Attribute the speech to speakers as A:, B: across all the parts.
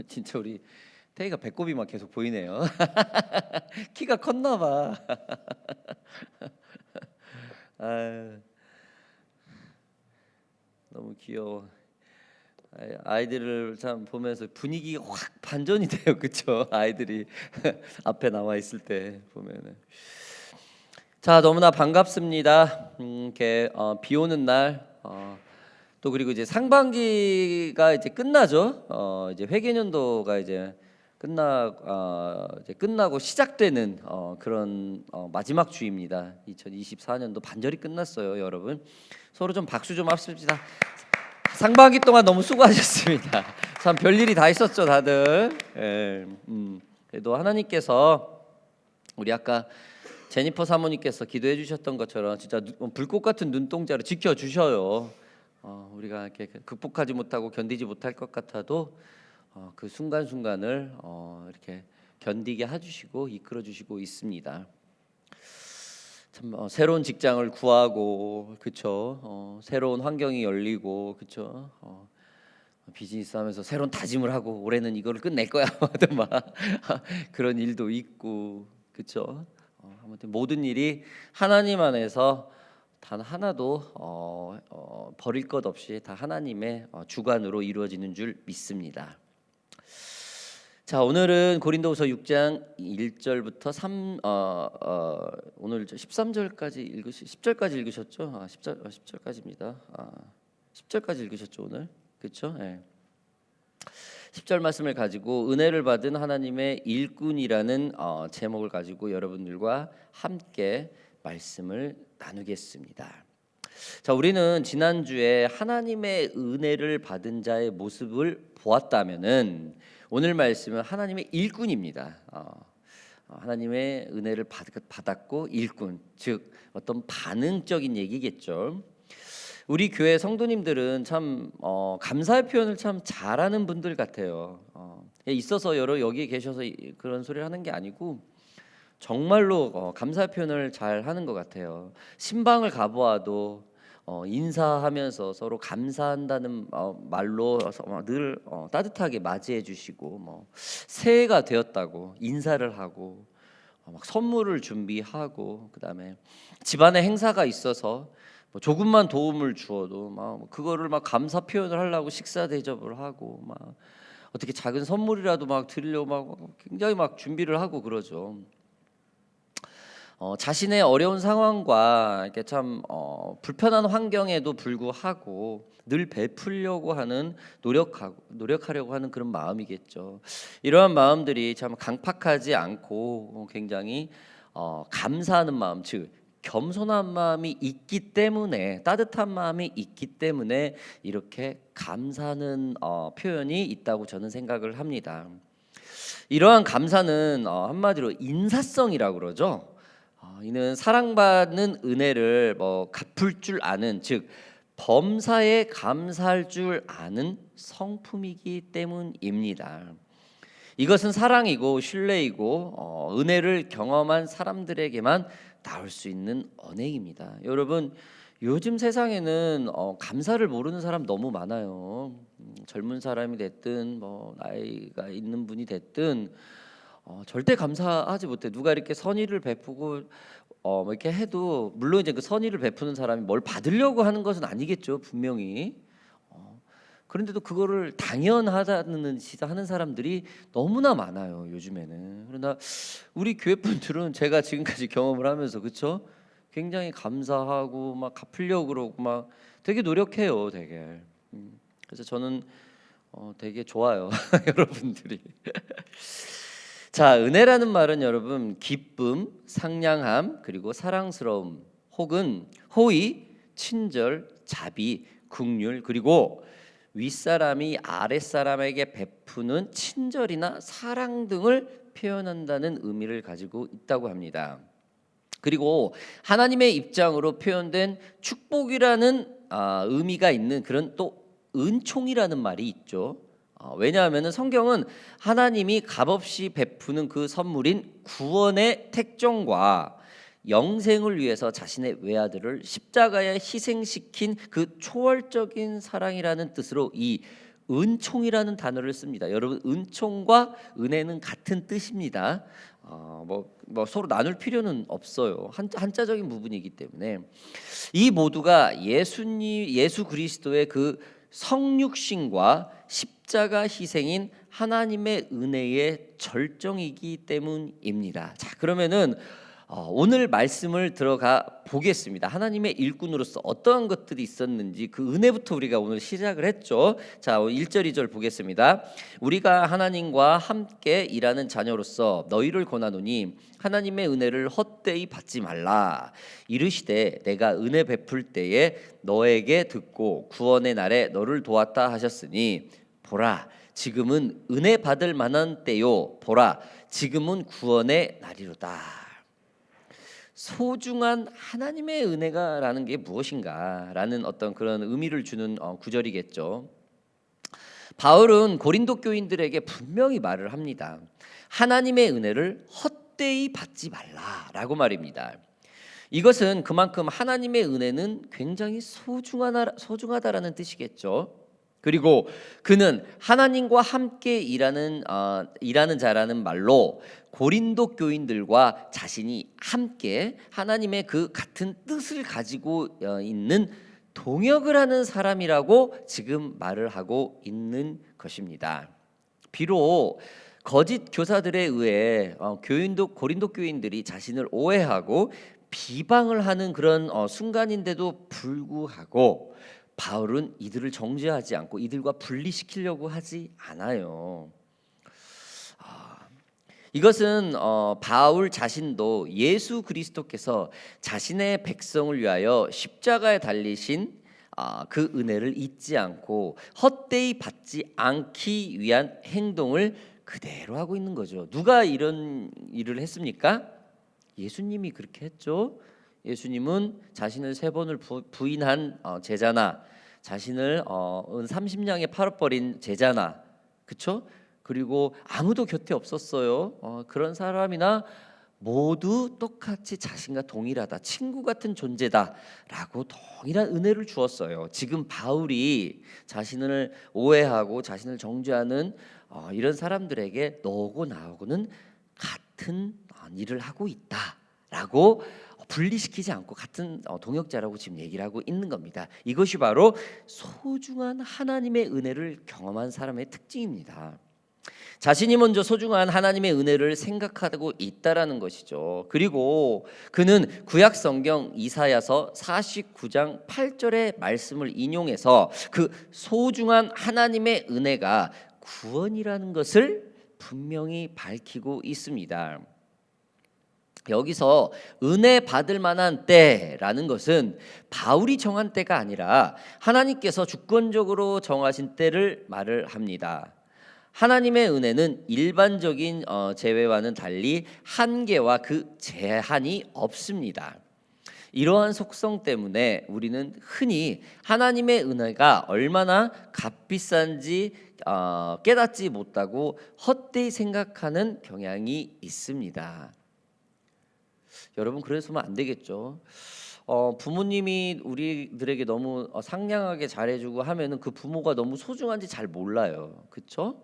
A: 진짜 우리 태희가 배꼽이 막 계속 보이네요. 키가 컸나 봐. 아유, 너무 귀여워. 아이들을 참 보면서 분위기가 확 반전이 돼요, 그렇죠? 아이들이 앞에 나와 있을 때 보면은. 자, 너무나 반갑습니다. 이렇게 비 오는 날, 또 그리고 이제 상반기가 이제 끝나죠. 이제 회계년도가 이제 이제 끝나고 시작되는 그런 마지막 주입니다. 2024년도 반절이 끝났어요, 여러분. 서로 좀 박수 좀 합시다. 상반기 동안 너무 수고하셨습니다. 참 별일이 다 있었죠, 다들. 예, 그래도 하나님께서 우리 아까 제니퍼 사모님께서 기도해 주셨던 것처럼 진짜 불꽃 같은 눈동자로 지켜 주셔요. 우리가 이렇게 극복하지 못하고 견디지 못할 것 같아도 그 순간순간을 이렇게 견디게 해주시고 이끌어 주시고 있습니다. 참 새로운 직장을 구하고 그쵸, 새로운 환경이 열리고 그쵸, 비즈니스 하면서 새로운 다짐을 하고 올해는 이거를 끝낼 거야 막 그런 일도 있고 그쵸. 아무튼 모든 일이 하나님 안에서 단 하나도 버릴 것 없이 다 하나님의 주관으로 이루어지는 줄 믿습니다. 자, 오늘은 고린도후서 6장 1절부터 오늘 13절까지 10절까지 읽으셨죠? 10절까지입니다. 10절까지 읽으셨죠, 오늘? 그렇죠? 네. 10절 말씀을 가지고 은혜를 받은 하나님의 일꾼이라는 제목을 가지고 여러분들과 함께 말씀을 나누겠습니다. 자, 우리는 지난주에 하나님의 은혜를 받은 자의 모습을 보았다면은 오늘 말씀은 하나님의 일꾼입니다. 하나님의 은혜를 받았고 일꾼, 즉 어떤 반응적인 얘기겠죠. 우리 교회 성도님들은 참 감사의 표현을 참 잘하는 분들 같아요. 있어서 여기 계셔서 그런 소리를 하는 게 아니고 정말로 감사의 표현을 잘 하는 것 같아요. 신방을 가보아도 인사하면서 서로 감사한다는 말로 늘 따뜻하게 맞이해 주시고, 뭐 새해가 되었다고 인사를 하고 막 선물을 준비하고, 그다음에 집안에 행사가 있어서 뭐 조금만 도움을 주어도 막 그거를 막 감사 표현을 하려고 식사 대접을 하고, 막 어떻게 작은 선물이라도 막 드리려고 막 굉장히 막 준비를 하고 그러죠. 자신의 어려운 상황과 이렇게 참 불편한 환경에도 불구하고 늘 베풀려고 하는 노력하려고 하는 그런 마음이겠죠. 이러한 마음들이 참 강팍하지 않고 굉장히 감사하는 마음, 즉 겸손한 마음이 있기 때문에, 따뜻한 마음이 있기 때문에 이렇게 감사하는 표현이 있다고 저는 생각을 합니다. 이러한 감사는 한마디로 인사성이라고 그러죠. 이는 사랑받는 은혜를 갚을 줄 아는, 즉 범사에 감사할 줄 아는 성품이기 때문입니다. 이것은 사랑이고 신뢰이고 은혜를 경험한 사람들에게만 나올 수 있는 언행입니다. 여러분, 요즘 세상에는 감사를 모르는 사람 너무 많아요. 젊은 사람이 됐든 뭐 나이가 있는 분이 됐든 절대 감사하지 못해. 누가 이렇게 선의를 베푸고 뭐 이렇게 해도, 물론 이제 그 선의를 베푸는 사람이 뭘 받으려고 하는 것은 아니겠죠, 분명히. 그런데도 그거를 당연하다는 하는 사람들이 너무나 많아요, 요즘에는. 그러나 우리 교회 분들은 제가 지금까지 경험을 하면서 그렇죠, 굉장히 감사하고 막 갚으려고 그러고 막 되게 노력해요, 되게. 그래서 저는 되게 좋아요, 여러분들이. 자, 은혜라는 말은 여러분 기쁨, 상냥함, 그리고 사랑스러움, 혹은 호의, 친절, 자비, 긍휼, 그리고 윗사람이 아랫사람에게 베푸는 친절이나 사랑 등을 표현한다는 의미를 가지고 있다고 합니다. 그리고 하나님의 입장으로 표현된 축복이라는 의미가 있는 그런 또 은총이라는 말이 있죠. 왜냐하면 성경은 하나님이 값없이 베푸는 그 선물인 구원의 택정과 영생을 위해서 자신의 외아들을 십자가에 희생시킨 그 초월적인 사랑이라는 뜻으로 이 은총이라는 단어를 씁니다. 여러분, 은총과 은혜는 같은 뜻입니다. 뭐 서로 나눌 필요는 없어요. 한자적인 부분이기 때문에 이 모두가 예수 그리스도의 그 성육신과 십자가 희생인 하나님의 은혜의 절정이기 때문입니다. 자, 그러면은 오늘 말씀을 들어가 보겠습니다. 하나님의 일꾼으로서 어떠한 것들이 있었는지 그 은혜부터 우리가 오늘 시작을 했죠. 자, 1절 2절 보겠습니다. 우리가 하나님과 함께 일하는 자녀로서 너희를 권하노니 하나님의 은혜를 헛되이 받지 말라. 이르시되 내가 은혜 베풀 때에 너에게 듣고 구원의 날에 너를 도왔다 하셨으니 보라 지금은 은혜 받을 만한 때요 보라 지금은 구원의 날이로다. 소중한 하나님의 은혜가라는 게 무엇인가라는 어떤 그런 의미를 주는 구절이겠죠. 바울은 고린도 교인들에게 분명히 말을 합니다. 하나님의 은혜를 헛되이 받지 말라라고 말입니다. 이것은 그만큼 하나님의 은혜는 굉장히 소중하다라는 뜻이겠죠. 그리고 그는 하나님과 함께 일하는 자라는 말로 고린도 교인들과 자신이 함께 하나님의 그 같은 뜻을 가지고 있는 동역을 하는 사람이라고 지금 말을 하고 있는 것입니다. 비록 거짓 교사들에 의해 고린도 교인들이 자신을 오해하고 비방을 하는 그런 순간인데도 불구하고 바울은 이들을 정죄하지 않고 이들과 분리시키려고 하지 않아요. 이것은 바울 자신도 예수 그리스도께서 자신의 백성을 위하여 십자가에 달리신 그 은혜를 잊지 않고 헛되이 받지 않기 위한 행동을 그대로 하고 있는 거죠. 누가 이런 일을 했습니까? 예수님이 그렇게 했죠. 예수님은 자신을 3번을 부인한 제자나 자신을 30냥에 팔아버린 제자나 그렇죠? 그리고 아무도 곁에 없었어요. 그런 사람이나 모두 똑같이 자신과 동일하다, 친구 같은 존재다라고 동일한 은혜를 주었어요. 지금 바울이 자신을 오해하고 자신을 정죄하는 이런 사람들에게 너고 나하고는 같은 일을 하고 있다라고 분리시키지 않고 같은 동역자라고 지금 얘기를 하고 있는 겁니다. 이것이 바로 소중한 하나님의 은혜를 경험한 사람의 특징입니다. 자신이 먼저 소중한 하나님의 은혜를 생각하고 있다라는 것이죠. 그리고 그는 구약 성경 이사야서 49장 8절의 말씀을 인용해서 그 소중한 하나님의 은혜가 구원이라는 것을 분명히 밝히고 있습니다. 여기서 은혜 받을 만한 때라는 것은 바울이 정한 때가 아니라 하나님께서 주권적으로 정하신 때를 말을 합니다. 하나님의 은혜는 일반적인 재회와는 달리 한계와 그 제한이 없습니다. 이러한 속성 때문에 우리는 흔히 하나님의 은혜가 얼마나 값비싼지 깨닫지 못하고 헛되이 생각하는 경향이 있습니다. 여러분 그래서면 안 되겠죠. 부모님이 우리들에게 너무 상냥하게 잘해주고 하면은 그 부모가 너무 소중한지 잘 몰라요. 그렇죠?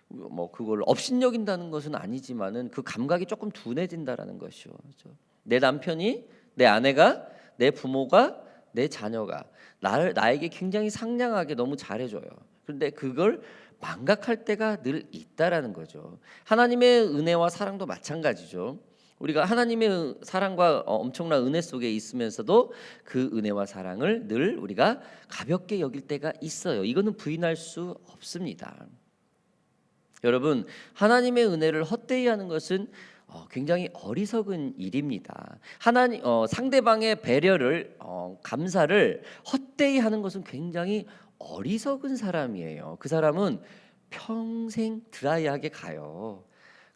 A: 뭐 그걸 업신여긴다는 것은 아니지만은 그 감각이 조금 둔해진다라는 것이죠. 그렇죠? 내 남편이, 내 아내가, 내 부모가, 내 자녀가 나에게 굉장히 상냥하게 너무 잘해줘요. 그런데 그걸 망각할 때가 늘 있다라는 거죠. 하나님의 은혜와 사랑도 마찬가지죠. 우리가 하나님의 사랑과 엄청난 은혜 속에 있으면서도 그 은혜와 사랑을 늘 우리가 가볍게 여길 때가 있어요. 이거는 부인할 수 없습니다. 여러분, 하나님의 은혜를 헛되이 하는 것은 굉장히 어리석은 일입니다. 상대방의 배려를 감사를 헛되이 하는 것은 굉장히 어리석은 사람이에요. 그 사람은 평생 드라이하게 가요.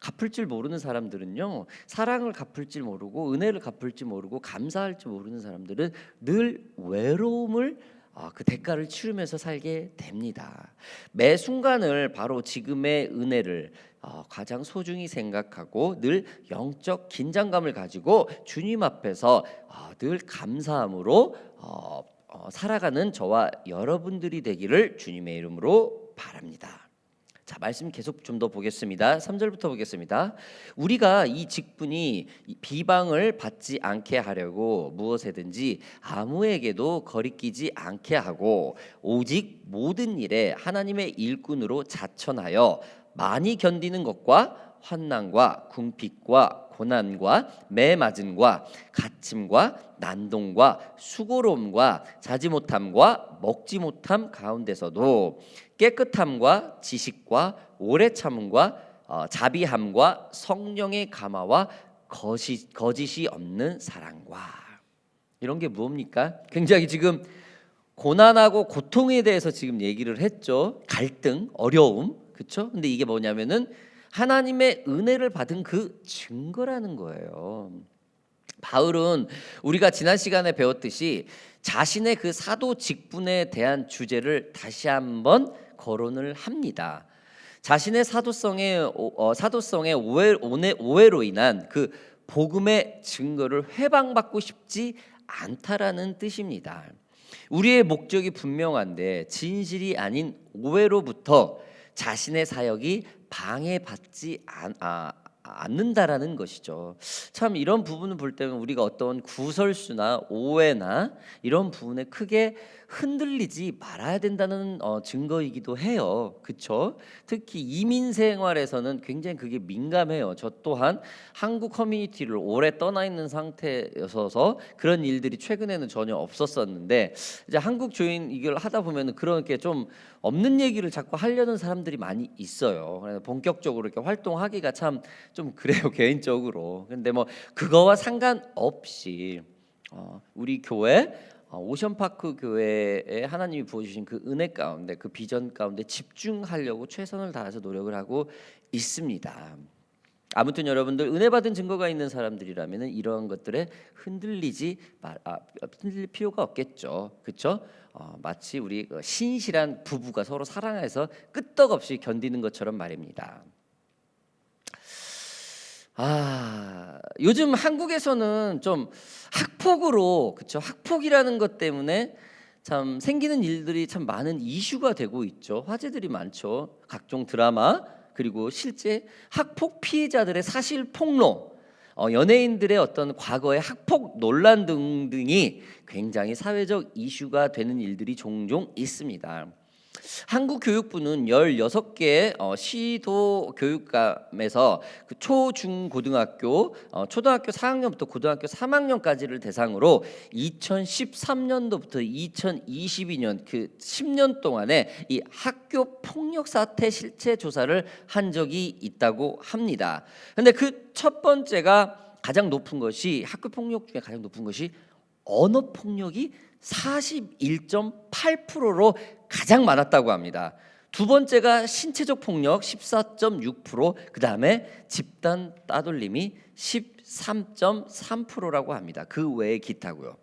A: 갚을 줄 모르는 사람들은요, 사랑을 갚을 줄 모르고 은혜를 갚을 줄 모르고 감사할 줄 모르는 사람들은 늘 외로움을 그 대가를 치르면서 살게 됩니다. 매 순간을 바로 지금의 은혜를 가장 소중히 생각하고 늘 영적 긴장감을 가지고 주님 앞에서 늘 감사함으로 살아가는 저와 여러분들이 되기를 주님의 이름으로 바랍니다. 자, 말씀 계속 좀 더 보겠습니다. 3절부터 보겠습니다. 우리가 이 직분이 비방을 받지 않게 하려고 무엇에든지 아무에게도 거리끼지 않게 하고 오직 모든 일에 하나님의 일꾼으로 자천하여 많이 견디는 것과 환난과 궁핍과 고난과 매맞음과 갇힘과 난동과 수고로움과 자지 못함과 먹지 못함 가운데서도 깨끗함과 지식과 오래 참음과 자비함과 성령의 감화와 거짓이 없는 사랑과 이런 게 뭡니까? 굉장히 지금 고난하고 고통에 대해서 지금 얘기를 했죠. 갈등, 어려움, 그렇죠? 근데 이게 뭐냐면은 하나님의 은혜를 받은 그 증거라는 거예요. 바울은 우리가 지난 시간에 배웠듯이 자신의 그 사도 직분에 대한 주제를 다시 한번 거론을 합니다. 자신의 사도성의 오해로 인한 그 복음의 증거를 회방받고 싶지 않다라는 뜻입니다. 우리의 목적이 분명한데 진실이 아닌 오해로부터 자신의 사역이 방해받지 않는다라는 것이죠. 참 이런 부분을 볼 때는 우리가 어떤 구설수나 오해나 이런 부분에 크게 흔들리지 말아야 된다는 증거이기도 해요. 그렇죠? 특히 이민 생활에서는 굉장히 그게 민감해요. 저 또한 한국 커뮤니티를 오래 떠나 있는 상태여서 그런 일들이 최근에는 전혀 없었었는데 이제 한국 조인 이걸 하다 보면은 그렇게 좀 없는 얘기를 자꾸 하려는 사람들이 많이 있어요. 그래서 본격적으로 이렇게 활동하기가 참 좀 그래요 개인적으로. 근데 뭐 그거와 상관없이 우리 교회 오션파크 교회에 하나님이 부어주신 그 은혜 가운데 그 비전 가운데 집중하려고 최선을 다해서 노력을 하고 있습니다. 아무튼 여러분들 은혜 받은 증거가 있는 사람들이라면 이러한 것들에 흔들릴 필요가 없겠죠. 그렇죠? 마치 우리 신실한 부부가 서로 사랑해서 끄떡없이 견디는 것처럼 말입니다. 요즘 한국에서는 좀 학폭으로, 그렇죠? 학폭이라는 것 때문에 참 생기는 일들이 참 많은 이슈가 되고 있죠. 화제들이 많죠. 각종 드라마 그리고 실제 학폭 피해자들의 사실 폭로, 연예인들의 어떤 과거의 학폭 논란 등등이 굉장히 사회적 이슈가 되는 일들이 종종 있습니다. 한국 교육부는 16개의 시도 교육감에서 그 초, 중, 고등학교, 초등학교 4학년부터 고등학교 3학년까지를 대상으로 2013년도부터 2022년 그 10년 동안에 이 학교 폭력 사태 실체 조사를 한 적이 있다고 합니다. 근데 그 첫 번째가 가장 높은 것이 학교 폭력 중에 가장 높은 것이 언어 폭력이 41.8%로 가장 많았다고 합니다. 두 번째가 신체적 폭력 14.6%, 그다음에 집단 따돌림이 13.3%라고 합니다. 그 외에 기타고요.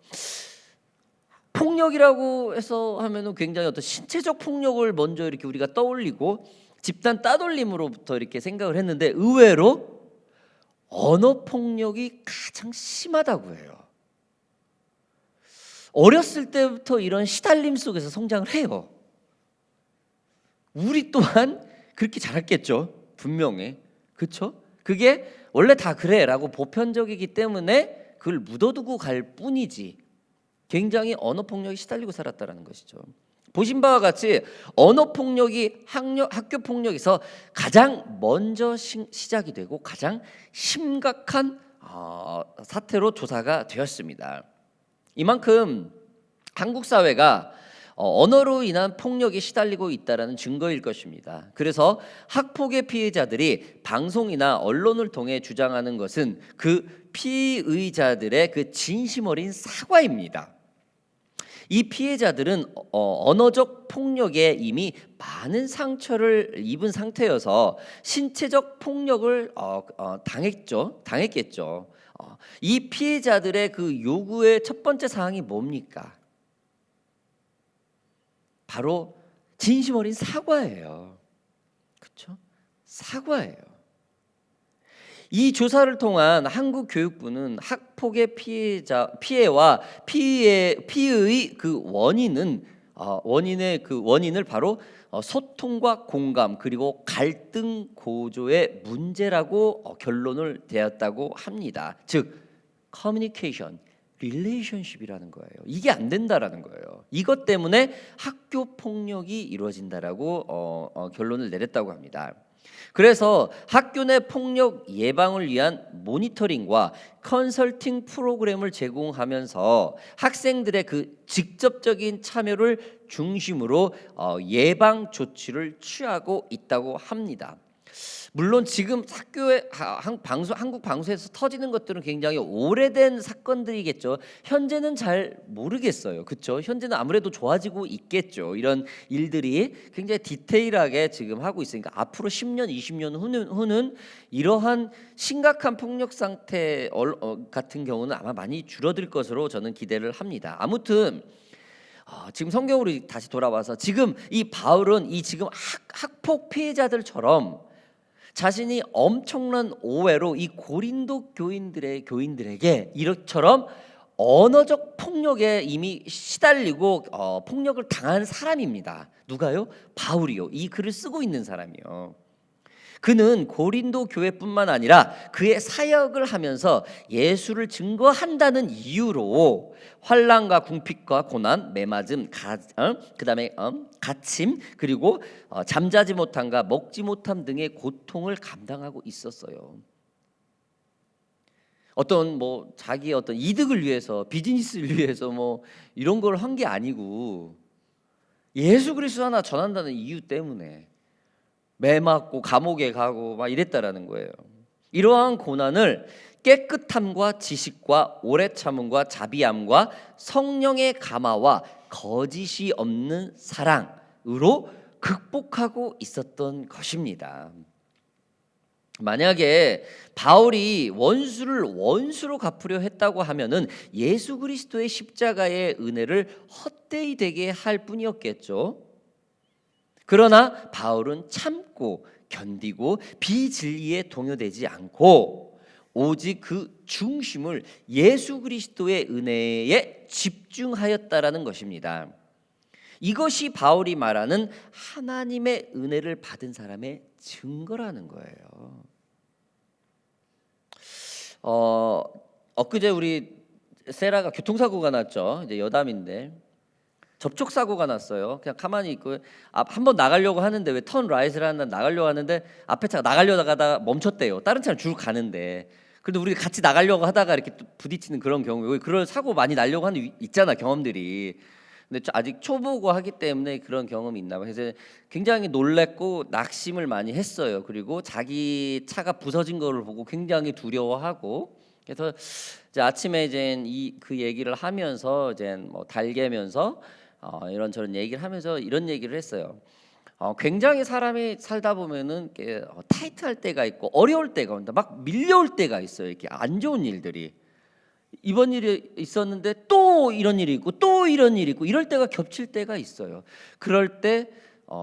A: 폭력이라고 해서 하면은 굉장히 어떤 신체적 폭력을 먼저 이렇게 우리가 떠올리고 집단 따돌림으로부터 이렇게 생각을 했는데 의외로 언어 폭력이 가장 심하다고 해요. 어렸을 때부터 이런 시달림 속에서 성장을 해요. 우리 또한 그렇게 자랐겠죠. 분명히. 그렇죠? 그게 원래 다 그래라고 보편적이기 때문에 그걸 묻어두고 갈 뿐이지 굉장히 언어 폭력에 시달리고 살았다라는 것이죠. 보신 바와 같이 언어 폭력이 학교 폭력에서 가장 먼저 시작이 되고 가장 심각한 사태로 조사가 되었습니다. 이만큼 한국 사회가 언어로 인한 폭력에 시달리고 있다는 증거일 것입니다. 그래서 학폭의 피해자들이 방송이나 언론을 통해 주장하는 것은 그 피의자들의 그 진심 어린 사과입니다. 이 피해자들은 언어적 폭력에 이미 많은 상처를 입은 상태여서 신체적 폭력을 당했겠죠. 이 피해자들의 그 요구의 첫 번째 사항이 뭡니까? 바로 진심 어린 사과예요. 그렇죠? 사과예요. 이 조사를 통한 한국 교육부는 학폭의 피해와 피해의 그 원인을 바로 소통과 공감 그리고 갈등 고조의 문제라고 결론을 내었다고 합니다. 즉 커뮤니케이션, 릴레이션십이라는 거예요. 이게 안 된다라는 거예요. 이것 때문에 학교 폭력이 이루어진다라고 결론을 내렸다고 합니다. 그래서 학교 내 폭력 예방을 위한 모니터링과 컨설팅 프로그램을 제공하면서 학생들의 그 직접적인 참여를 중심으로 예방 조치를 취하고 있다고 합니다. 물론 지금 학교에 한국 방송에서 터지는 것들은 굉장히 오래된 사건들이겠죠. 현재는 잘 모르겠어요. 그렇죠? 현재는 아무래도 좋아지고 있겠죠. 이런 일들이 굉장히 디테일하게 지금 하고 있으니까 앞으로 10년, 20년 후는 이러한 심각한 폭력 상태 같은 경우는 아마 많이 줄어들 것으로 저는 기대를 합니다. 아무튼 지금 성경으로 다시 돌아와서 지금 이 바울은 이 지금 학폭 피해자들처럼 자신이 엄청난 오해로 이 고린도 교인들에게 이처럼 언어적 폭력에 이미 시달리고 폭력을 당한 사람입니다. 누가요? 바울이요. 이 글을 쓰고 있는 사람이요. 그는 고린도 교회뿐만 아니라 그의 사역을 하면서 예수를 증거한다는 이유로 환난과 궁핍과 고난, 매맞음, 그다음에 갇힘 그리고 잠자지 못함과 먹지 못함 등의 고통을 감당하고 있었어요. 어떤 자기의 어떤 이득을 위해서 비즈니스를 위해서 이런 걸 한 게 아니고 예수 그리스도 하나 전한다는 이유 때문에 매 맞고 감옥에 가고 막 이랬다라는 거예요. 이러한 고난을 깨끗함과 지식과 오래 참음과 자비함과 성령의 감화와 거짓이 없는 사랑으로 극복하고 있었던 것입니다. 만약에 바울이 원수를 원수로 갚으려 했다고 하면은 예수 그리스도의 십자가의 은혜를 헛되이 되게 할 뿐이었겠죠. 그러나 바울은 참고 견디고 비진리에 동요되지 않고 오직 그 중심을 예수 그리스도의 은혜에 집중하였다라는 것입니다. 이것이 바울이 말하는 하나님의 은혜를 받은 사람의 증거라는 거예요. 엊그제 우리 세라가 교통사고가 났죠. 이제 여담인데 접촉사고가 났어요. 그냥 가만히 있고 한번 나가려고 하는데 왜 턴 라이트를 한다 나가려고 하는데 앞에 차가 나가려다가 멈췄대요. 다른 차는 쭉 가는데. 근데 우리 같이 나가려고 하다가 이렇게 또 부딪히는 그런 경우, 그런 사고 많이 나려고 하는 있잖아 경험들이. 근데 아직 초보고 하기 때문에 그런 경험이 있나 봐요. 그래서 굉장히 놀랬고 낙심을 많이 했어요. 그리고 자기 차가 부서진 거를 보고 굉장히 두려워하고 그래서 이제 아침에 이제 그 얘기를 하면서 이제 달래면서 이런저런 얘기를 하면서 이런 얘기를 했어요. 굉장히 사람이 살다 보면은 타이트할 때가 있고 어려울 때가 온다. 막 밀려올 때가 있어요. 이렇게 안 좋은 일들이. 이번 일이 있었는데 또 이런 일이 있고 또 이런 일이 있고 이럴 때가 겹칠 때가 있어요. 그럴 때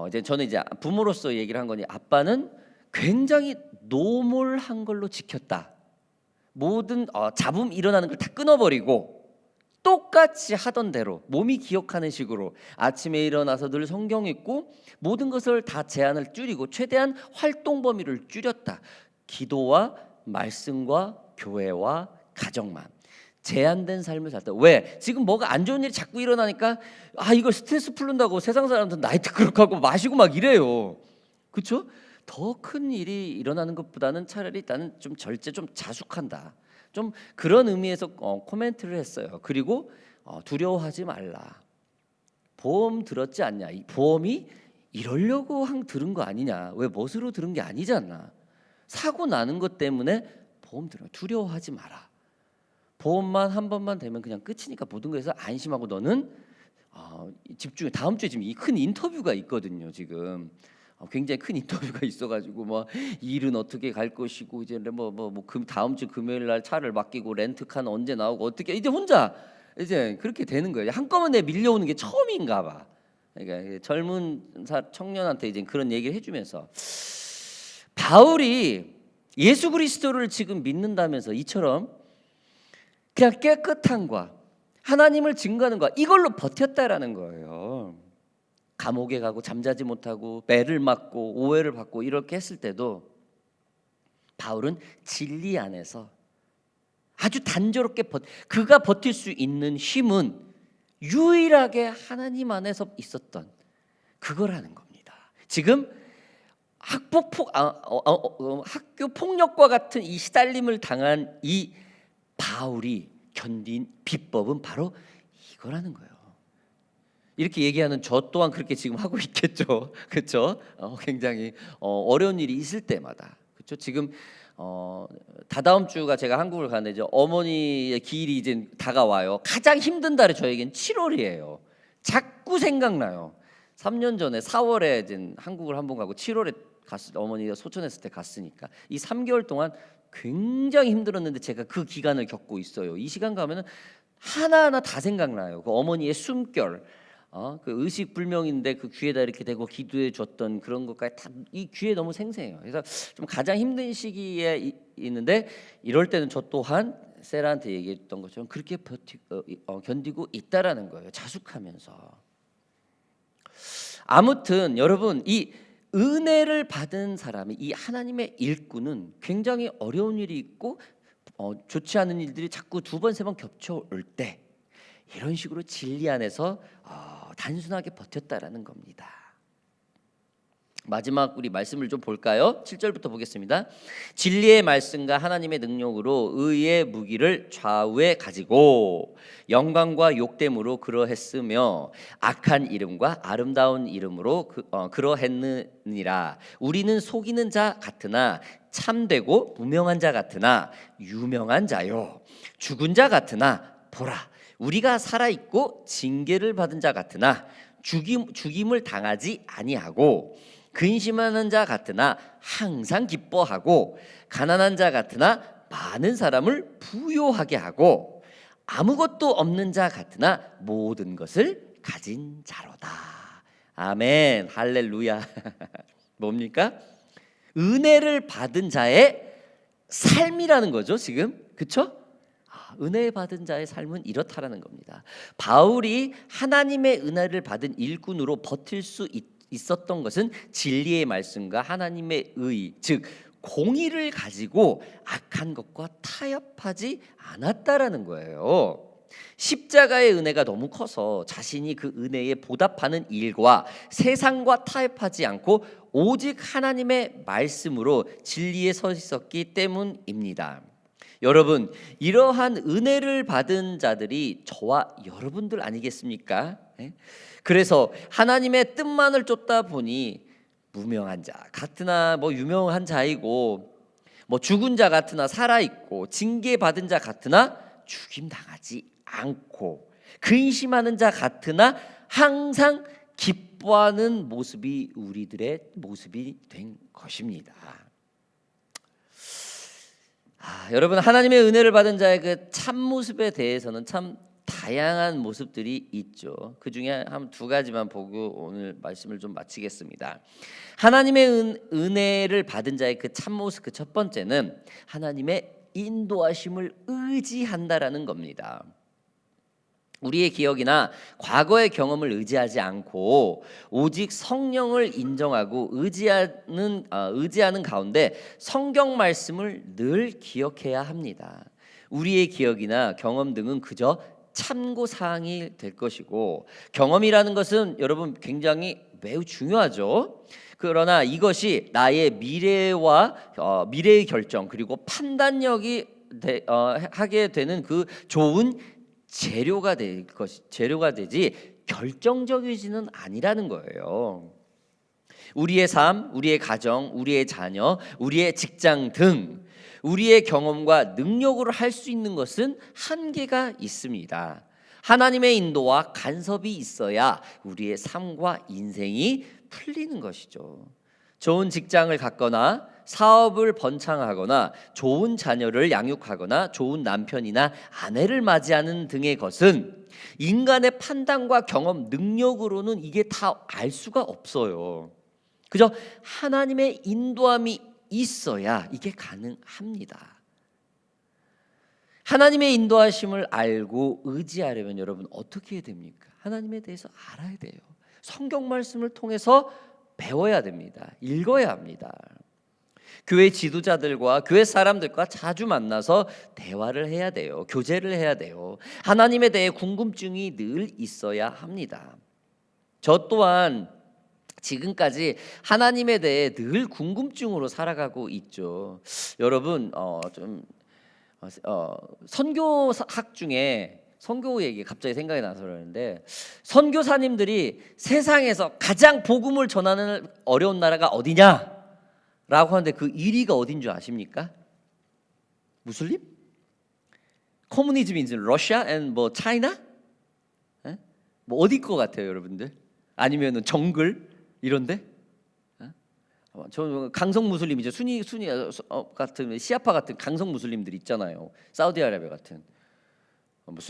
A: 이제 저는 이제 부모로서 얘기를 한 거니 아빠는 굉장히 노멀한 걸로 지켰다. 모든 잡음 일어나는 걸 다 끊어버리고 똑같이 하던 대로 몸이 기억하는 식으로 아침에 일어나서 늘 성경 읽고 모든 것을 다 제한을 줄이고 최대한 활동 범위를 줄였다. 기도와 말씀과 교회와 가정만 제한된 삶을 살다. 왜? 지금 뭐가 안 좋은 일이 자꾸 일어나니까 이걸 스트레스 풀린다고 세상 사람들은 나이트클럽하고 마시고 막 이래요. 그렇죠? 더 큰 일이 일어나는 것보다는 차라리 나는 좀 절제 좀 자숙한다. 좀 그런 의미에서 코멘트를 했어요. 그리고 두려워하지 말라. 보험 들었지 않냐? 이 보험이 이러려고 들은 거 아니냐? 왜 멋으로 들은 게 아니잖아. 사고 나는 것 때문에 보험 들어. 두려워하지 마라. 보험만 한 번만 되면 그냥 끝이니까 모든 거에서 안심하고 너는 집중해. 다음 주에 지금 이 큰 인터뷰가 있거든요. 지금 굉장히 큰 인터뷰가 있어가지고 일은 어떻게 갈 것이고 이제 다음 주 금요일 날 차를 맡기고 렌트카는 언제 나오고 어떻게 이제 혼자 이제 그렇게 되는 거예요. 한꺼번에 밀려오는 게 처음인가 봐. 그러니까 젊은 청년한테 이제 그런 얘기를 해주면서 바울이 예수 그리스도를 지금 믿는다면서 이처럼 그냥 깨끗함과 하나님을 증거하는 것 이걸로 버텼다라는 거예요. 감옥에 가고 잠자지 못하고 매를 맞고 오해를 받고 이렇게 했을 때도 바울은 진리 안에서 아주 단조롭게 그가 버틸 수 있는 힘은 유일하게 하나님 안에서 있었던 그거라는 겁니다. 지금 학교 폭력과 같은 이 시달림을 당한 이 바울이 견딘 비법은 바로 이거라는 거예요. 이렇게 얘기하는 저 또한 그렇게 지금 하고 있겠죠. 그렇죠? 굉장히 어려운 일이 있을 때마다. 그렇죠? 지금 다다음 주가 제가 한국을 가는데 이제 어머니의 기일이 이제 다가와요. 가장 힘든 달이 저에겐 7월이에요. 자꾸 생각나요. 3년 전에 4월에 이제 한국을 한번 가고 7월에 어머니가 소천했을 때 갔으니까 이 3개월 동안 굉장히 힘들었는데 제가 그 기간을 겪고 있어요. 이 시간 가면은 하나하나 다 생각나요. 그 어머니의 숨결, 그 의식 불명인데 그 귀에다 이렇게 대고 기도해 줬던 그런 것까지 다 이 귀에 너무 생생해요. 그래서 좀 가장 힘든 시기에 있는데 이럴 때는 저 또한 세라한테 얘기했던 것처럼 그렇게 견디고 있다라는 거예요. 자숙하면서. 아무튼 여러분 이 은혜를 받은 사람이 이 하나님의 일꾼은 굉장히 어려운 일이 있고 좋지 않은 일들이 자꾸 두 번 세 번 겹쳐올 때 이런 식으로 진리 안에서 단순하게 버텼다라는 겁니다. 마지막 우리 말씀을 좀 볼까요? 7절부터 보겠습니다. 진리의 말씀과 하나님의 능력으로 의의 무기를 좌우에 가지고 영광과 욕됨으로 그러했으며 악한 이름과 아름다운 이름으로 그러했느니라. 우리는 속이는 자 같으나 참되고 무명한 자 같으나 유명한 자요, 죽은 자 같으나 보라 우리가 살아있고 징계를 받은 자 같으나 죽임을 당하지 아니하고, 근심하는 자 같으나 항상 기뻐하고, 가난한 자 같으나 많은 사람을 부요하게 하고, 아무것도 없는 자 같으나 모든 것을 가진 자로다. 아멘. 할렐루야. 뭡니까? 은혜를 받은 자의 삶이라는 거죠, 지금. 그렇죠? 은혜 받은 자의 삶은 이렇다라는 겁니다. 바울이 하나님의 은혜를 받은 일꾼으로 버틸 수 있었던 것은 진리의 말씀과 하나님의 의, 즉 공의를 가지고 악한 것과 타협하지 않았다라는 거예요. 십자가의 은혜가 너무 커서 자신이 그 은혜에 보답하는 일과 세상과 타협하지 않고 오직 하나님의 말씀으로 진리에 서 있었기 때문입니다. 여러분, 이러한 은혜를 받은 자들이 저와 여러분들 아니겠습니까? 그래서 하나님의 뜻만을 쫓다 보니 무명한 자 같으나 유명한 자이고, 죽은 자 같으나 살아있고, 징계받은 자 같으나 죽임당하지 않고, 근심하는 자 같으나 항상 기뻐하는 모습이 우리들의 모습이 된 것입니다. 여러분, 하나님의 은혜를 받은 자의 그 참모습에 대해서는 참 다양한 모습들이 있죠. 그 중에 한 두 가지만 보고 오늘 말씀을 좀 마치겠습니다. 하나님의 은혜를 받은 자의 그 참모습, 그 첫 번째는 하나님의 인도하심을 의지한다라는 겁니다. 우리의 기억이나 과거의 경험을 의지하지 않고 오직 성령을 인정하고 의지하는 가운데 성경 말씀을 늘 기억해야 합니다. 우리의 기억이나 경험 등은 그저 참고 사항이 될 것이고, 경험이라는 것은 여러분 굉장히 매우 중요하죠. 그러나 이것이 나의 미래의 결정 그리고 판단력이 하게 되는 그 좋은 재료가 되지 결정적이지는 아니라는 거예요. 우리의 삶, 우리의 가정, 우리의 자녀, 우리의 직장 등 우리의 경험과 능력으로 할 수 있는 것은 한계가 있습니다. 하나님의 인도와 간섭이 있어야 우리의 삶과 인생이 풀리는 것이죠. 좋은 직장을 갖거나 사업을 번창하거나 좋은 자녀를 양육하거나 좋은 남편이나 아내를 맞이하는 등의 것은 인간의 판단과 경험, 능력으로는 이게 다 알 수가 없어요. 그저 하나님의 인도함이 있어야 이게 가능합니다. 하나님의 인도하심을 알고 의지하려면 여러분 어떻게 해야 됩니까? 하나님에 대해서 알아야 돼요. 성경 말씀을 통해서 배워야 됩니다. 읽어야 합니다. 교회 지도자들과 교회 사람들과 자주 만나서 대화를 해야 돼요. 교제를 해야 돼요. 하나님에 대해 궁금증이 늘 있어야 합니다. 저 또한 지금까지 하나님에 대해 늘 궁금증으로 살아가고 있죠. 여러분 선교학 중에 선교 얘기 갑자기 생각이 나서 그러는데, 선교사님들이 세상에서 가장 복음을 전하는 어려운 나라가 어디냐라고 하는데 그 1위가 어딘 줄 아십니까? 무슬림? 커뮤니즘 in Russia and 뭐 차이나? 뭐 어디 거 같아요, 여러분들? 아니면은 정글 이런데? 저 강성 무슬림이죠. 순위 같은 시아파 같은 강성 무슬림들 있잖아요. 사우디아라비아 같은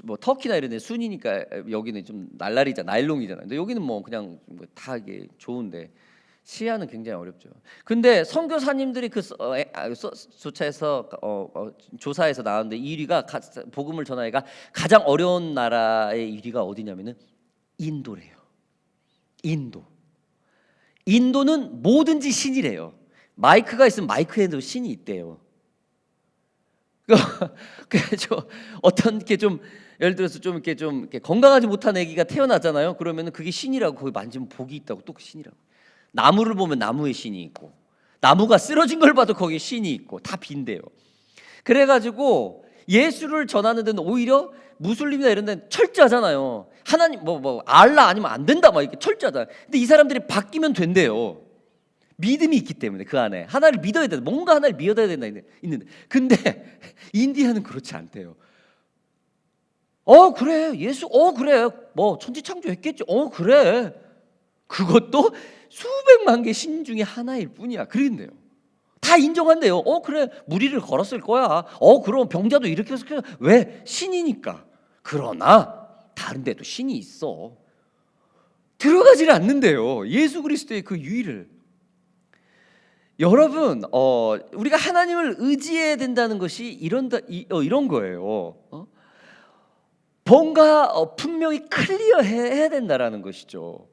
A: 뭐 터키나 이런 데 순위니까 여기는 좀 날라리잖아, 나일론이잖아요. 근데 여기는 뭐 그냥 다 이게 좋은데 시아는 굉장히 어렵죠. 근데 선교사님들이 조사에서 나왔는데 1위가 복음을 전하기가 가장 어려운 나라의 1위가 어디냐면은 인도래요. 인도는 뭐든지 신이래요. 마이크가 있으면 마이크에도 신이 있대요. 그래서 어떤 게 좀 예를 들어서 좀 이렇게 건강하지 못한 아기가 태어나잖아요. 그러면은 그게 신이라고, 거기 만지면 복이 있다고 또 그 신이라고. 나무를 보면 나무에 신이 있고, 나무가 쓰러진 걸 봐도 거기에 신이 있고, 다 빈대요. 그래가지고 예수를 전하는 데는 오히려 무슬림이나 이런 데는 철저하잖아요. 하나님 뭐 알라 아니면 안 된다 막 이렇게 철저하다. 근데 이 사람들이 바뀌면 된대요. 믿음이 있기 때문에 그 안에 하나를 믿어야 된다. 뭔가 하나를 믿어야 된다 있는데, 근데 인디아는 그렇지 않대요. 그래 예수 그래 뭐 천지창조했겠지. 그래 그것도 수백만 개 신 중에 하나일 뿐이야. 그런데요. 다 인정한대요. 그래 무리를 걸었을 거야. 그럼 병자도 이렇게 해서 왜? 신이니까. 그러나 다른 데도 신이 있어. 들어가지를 않는데요. 예수 그리스도의 그 유의를. 여러분 우리가 하나님을 의지해야 된다는 것이 이런 거예요. 뭔가 분명히 클리어해야 된다라는 것이죠.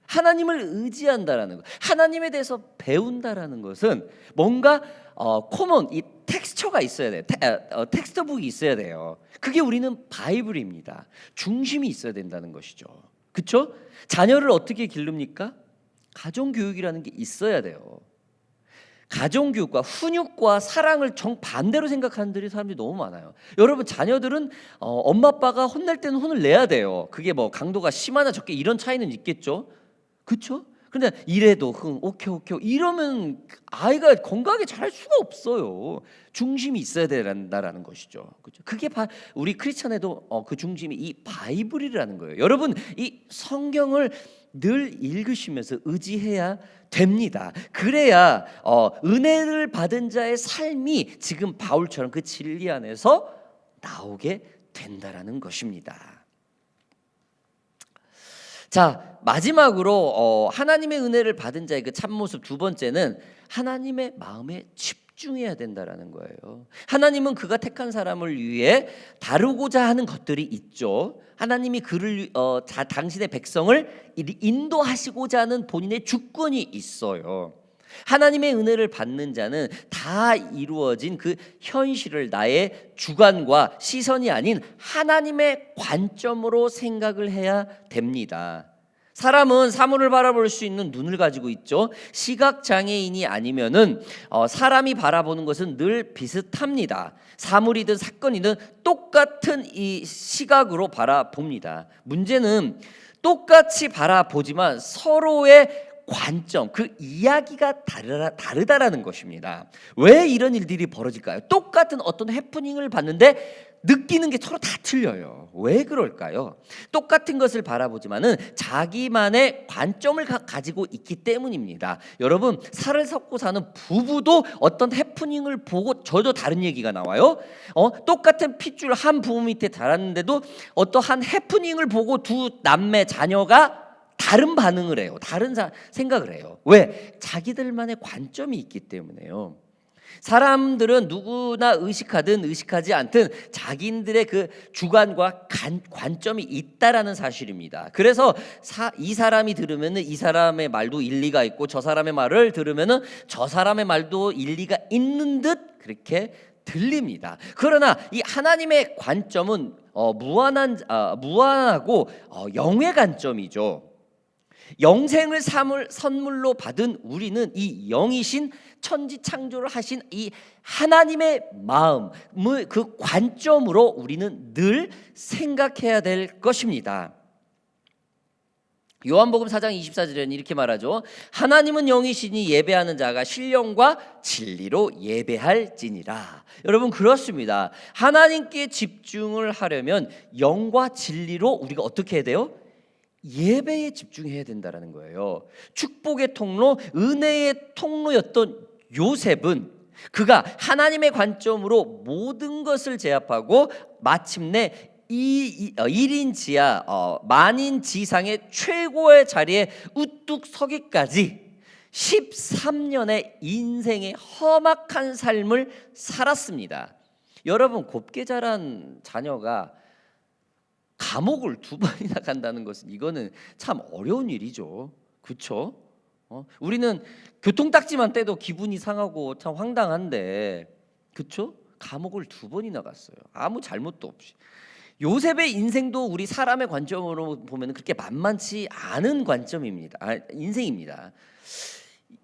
A: 하나님을 의지한다라는 것, 하나님에 대해서 배운다라는 것은 뭔가 코먼 이 텍스처가 있어야 돼. 텍스트북이 있어야 돼요. 그게 우리는 바이블입니다. 중심이 있어야 된다는 것이죠. 그렇죠? 자녀를 어떻게 기릅니까? 가정교육이라는 게 있어야 돼요. 가정교육과 훈육과 사랑을 정반대로 생각하는 사람들이 너무 많아요. 여러분 자녀들은 엄마 아빠가 혼낼 때는 혼을 내야 돼요. 그게 뭐 강도가 심하나 적게 이런 차이는 있겠죠. 그렇죠? 근데 이래도 오케이 이러면 아이가 건강하게 자랄 수가 없어요. 중심이 있어야 된다라는 것이죠. 그렇죠? 그게 우리 크리스천에도 그 중심이 이 바이블이라는 거예요. 여러분 이 성경을 늘 읽으시면서 의지해야 됩니다. 그래야 은혜를 받은 자의 삶이 지금 바울처럼 그 진리 안에서 나오게 된다라는 것입니다. 자, 마지막으로 하나님의 은혜를 받은 자의 그 참모습 두 번째는 하나님의 마음에 집중해야 된다라는 거예요. 하나님은 그가 택한 사람을 위해 다루고자 하는 것들이 있죠. 하나님이 그를 당신의 백성을 인도하시고자 하는 본인의 주권이 있어요. 하나님의 은혜를 받는 자는 다 이루어진 그 현실을 나의 주관과 시선이 아닌 하나님의 관점으로 생각을 해야 됩니다. 사람은 사물을 바라볼 수 있는 눈을 가지고 있죠. 시각 장애인이 아니면은 사람이 바라보는 것은 늘 비슷합니다. 사물이든 사건이든 똑같은 이 시각으로 바라봅니다. 문제는 똑같이 바라보지만 서로의 관점, 그 이야기가 다르다라는 것입니다. 왜 이런 일들이 벌어질까요? 똑같은 어떤 해프닝을 봤는데 느끼는 게 서로 다 틀려요. 왜 그럴까요? 똑같은 것을 바라보지만은 자기만의 관점을 가지고 있기 때문입니다. 여러분 살을 섞고 사는 부부도 어떤 해프닝을 보고 저도 다른 얘기가 나와요. 똑같은 핏줄 한 부부 밑에 자랐는데도 어떠한 해프닝을 보고 두 남매 자녀가 다른 반응을 해요. 다른 생각을 해요. 왜? 자기들만의 관점이 있기 때문에요. 사람들은 누구나 의식하든 의식하지 않든 자기들의 그 주관과 관점이 있다라는 사실입니다. 그래서 이 사람이 들으면은 이 사람의 말도 일리가 있고 저 사람의 말을 들으면은 저 사람의 말도 일리가 있는 듯 그렇게 들립니다. 그러나 이 하나님의 관점은 무한하고 영의 관점이죠. 영생을 선물로 받은 우리는 이 영이신 천지 창조를 하신 이 하나님의 마음을 그 관점으로 우리는 늘 생각해야 될 것입니다. 요한복음 4장 24절에는 이렇게 말하죠. 하나님은 영이시니 예배하는 자가 신령과 진리로 예배할지니라. 여러분 그렇습니다. 하나님께 집중을 하려면 영과 진리로 우리가 어떻게 해야 돼요? 예배에 집중해야 된다는 거예요. 축복의 통로, 은혜의 통로였던 요셉은 그가 하나님의 관점으로 모든 것을 제압하고 마침내 1인 지하 만인 지상의 최고의 자리에 우뚝 서기까지 13년의 인생의 험악한 삶을 살았습니다. 여러분 곱게 자란 자녀가 감옥을 2번이나 간다는 것은 이거는 참 어려운 일이죠. 그렇죠? 우리는 교통딱지만 떼도 기분이 상하고 참 황당한데 그렇죠? 감옥을 2번이나 갔어요. 아무 잘못도 없이. 요셉의 인생도 우리 사람의 관점으로 보면 그렇게 만만치 않은 인생입니다.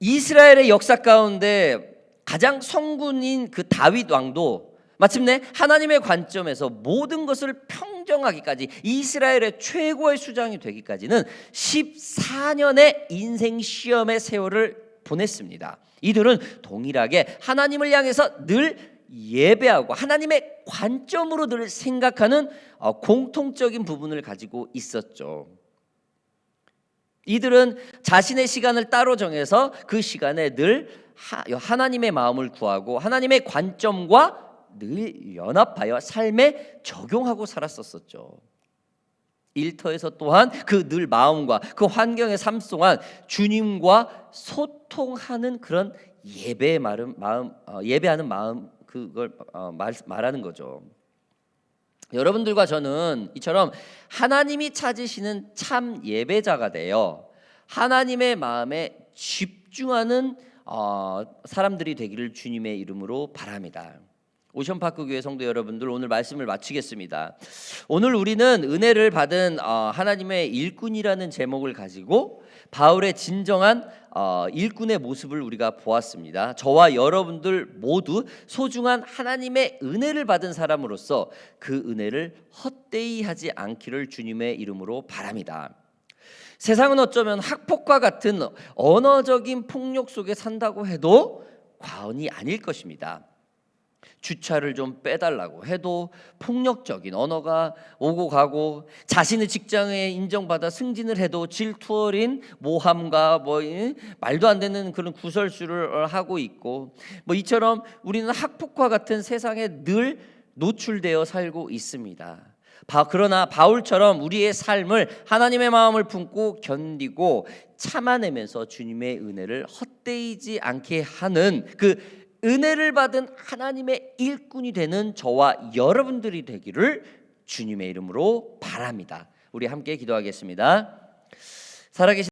A: 이스라엘의 역사 가운데 가장 성군인 그 다윗 왕도 마침내 하나님의 관점에서 모든 것을 평정하기까지 이스라엘의 최고의 수장이 되기까지는 14년의 인생 시험의 세월을 보냈습니다. 이들은 동일하게 하나님을 향해서 늘 예배하고 하나님의 관점으로 늘 생각하는 공통적인 부분을 가지고 있었죠. 이들은 자신의 시간을 따로 정해서 그 시간에 늘 하나님의 마음을 구하고 하나님의 관점과 늘 연합하여 삶에 적용하고 살았었죠. 일터에서 또한 그 늘 마음과 그 환경의 삶 동안 주님과 소통하는 그런 예배하는 마음 그걸 말하는 거죠. 여러분들과 저는 이처럼 하나님이 찾으시는 참 예배자가 되어 하나님의 마음에 집중하는 사람들이 되기를 주님의 이름으로 바랍니다. 오션파크 교회 성도 여러분들, 오늘 말씀을 마치겠습니다. 오늘 우리는 은혜를 받은 하나님의 일꾼이라는 제목을 가지고 바울의 진정한 일꾼의 모습을 우리가 보았습니다. 저와 여러분들 모두 소중한 하나님의 은혜를 받은 사람으로서 그 은혜를 헛되이 하지 않기를 주님의 이름으로 바랍니다. 세상은 어쩌면 학폭과 같은 언어적인 폭력 속에 산다고 해도 과언이 아닐 것입니다. 주차를 좀 빼달라고 해도 폭력적인 언어가 오고 가고, 자신의 직장에 인정받아 승진을 해도 질투 어린 모함과 말도 안 되는 그런 구설수를 하고 있고, 이처럼 우리는 학폭과 같은 세상에 늘 노출되어 살고 있습니다. 그러나 바울처럼 우리의 삶을 하나님의 마음을 품고 견디고 참아내면서 주님의 은혜를 헛되이지 않게 하는 그 은혜를 받은 하나님의 일꾼이 되는 저와 여러분들이 되기를 주님의 이름으로 바랍니다. 우리 함께 기도하겠습니다. 살아계신